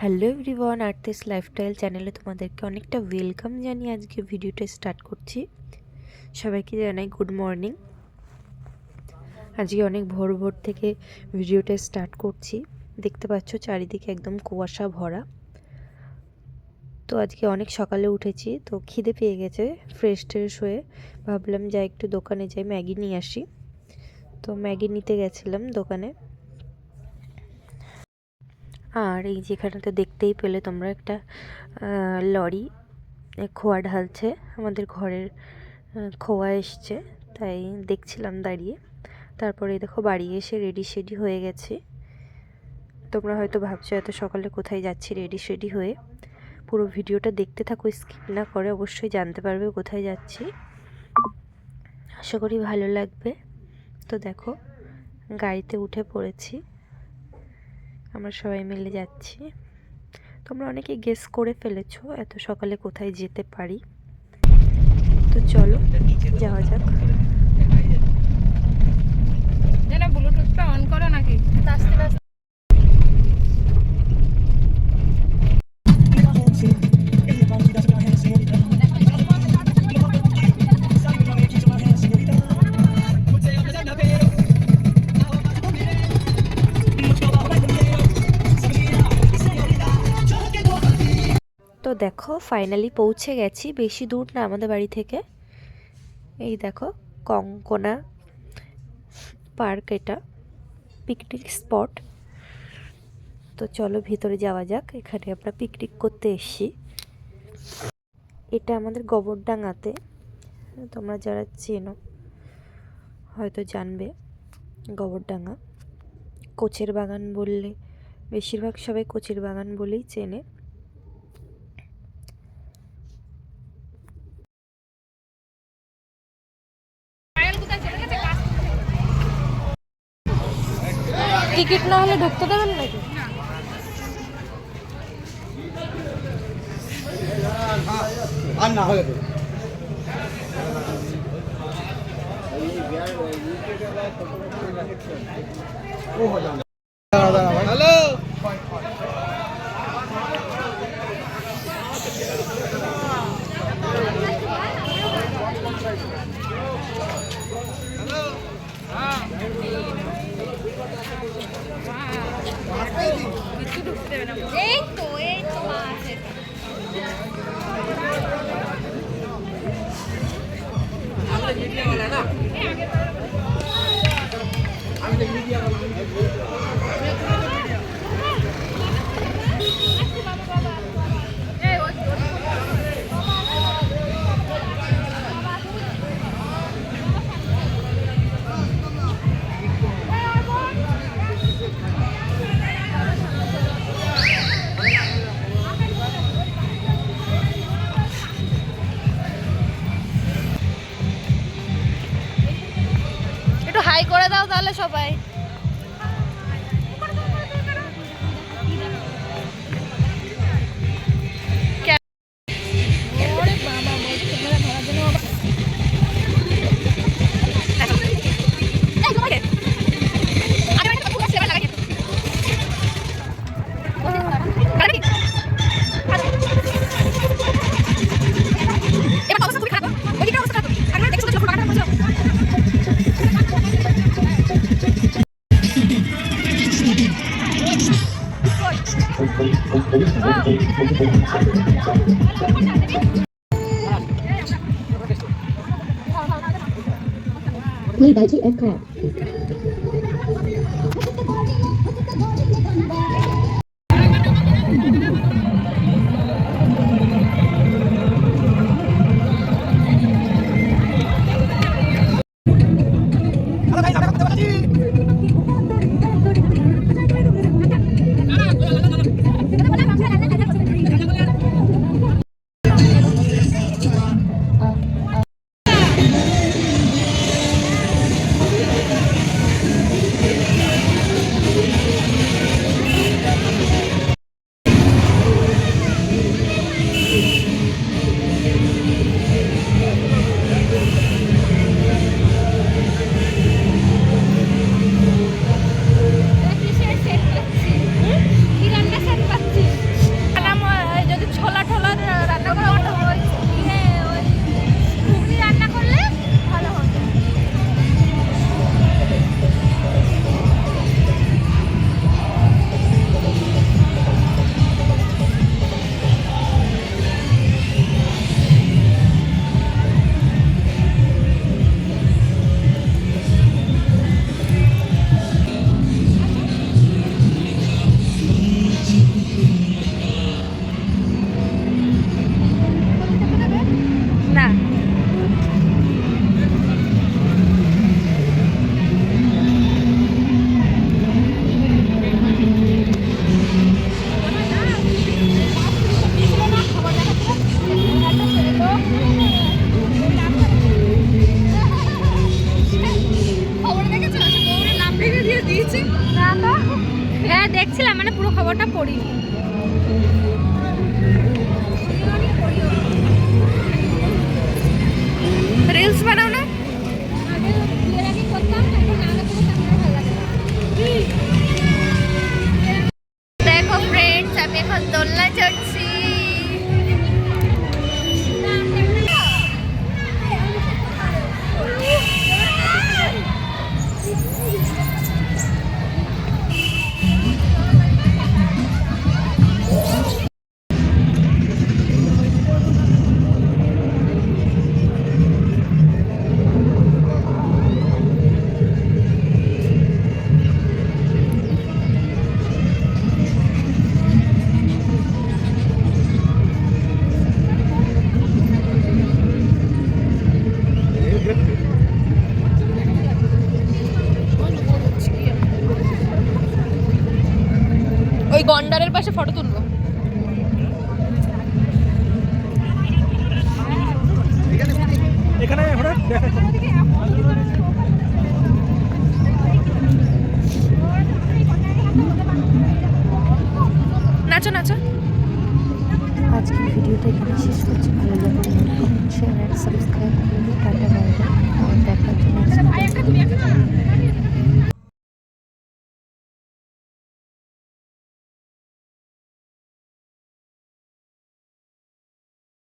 Hello everyone, আর্থিস lifestyle চ্যানেলে তোমাদেরকে অনেকটা ওয়েলকাম জানিয়ে আজকে ভিডিওটা স্টার্ট করছি। সবাইকে জানাই গুড মর্নিং। আজকে অনেক ভোর ভোর থেকে ভিডিওটা স্টার্ট করছি। দেখতে পাচ্ছ চারিদিকে একদম কুয়াশা ভরা। তো আজকে অনেক সকালে উঠেছি, তো খিদে পেয়ে গেছে। ফ্রেশ ট্রেশ হয়ে ভাবলাম যাই একটু দোকানে যাই, ম্যাগি নিয়ে আসি। তো ম্যাগি নিতে গেছিলাম দোকানে। আর এই যেখানেতে দেখতেই পেলে তোমরা একটা লরি খোয়া ঢালছে। আমাদের ঘরের খোয়া এসছে, তাই দেখছিলাম দাঁড়িয়ে। তারপরে দেখো বাড়ি এসে রেডি শেডি হয়ে গেছে। তোমরা হয়তো ভাবছো এত সকালে কোথায় যাচ্ছি রেডি শেডি হয়ে। পুরো ভিডিওটা দেখতে থাকো, স্কিপ না করে, অবশ্যই জানতে পারবে কোথায় যাচ্ছি। আশা করি ভালো লাগবে। তো দেখো গাড়িতে উঠে পড়েছি, আমরা সবাই মিলে যাচ্ছি। তোমরা অনেকে গেস করে ফেলেছো এত সকালে কোথায় যেতে পারি। তো চলো যাওয়া যাক। ব্লুটুথটা অন করো নাকি? তো দেখো ফাইনালি পৌঁছে গেছি, বেশি দূর না আমাদের বাড়ি থেকে। এই দেখো কঙ্কনা পার্ক, এটা পিকনিক স্পট। তো চলো ভিতরে যাওয়া যাক। এখানে আমরা পিকনিক করতে এসেছি। এটা আমাদের গোবরডাঙ্গাতে, তোমরা যারা চেনো হয়তো জানবে। গোবরডাঙ্গা কোচের বাগান বললে বেশিরভাগ সবাই কোচের বাগান বলেই চেনে। টিকিট না হলে ঢুকতে দেবেন নাকি? আর না হলে হ্যালো এই তো মাছ। একটু হাই করে দাও তাহলে সবাই। Play by GF Crab. পুরো খবরটা পড়িনি। রিলস বানাও না? দেখো ফ্রেন্ডস, আমি এখন দোলনা চড়ছি। ওই গন্ডারের পাশে ফটো তুলবো। এখানে নাচো নাচো। আজকের ভিডিওটা এখানে শেষ করছি। ভালো লাগলে শেয়ার অ্যান্ড সাবস্ক্রাইব করুন। Tata bye bye. দেখার জন্য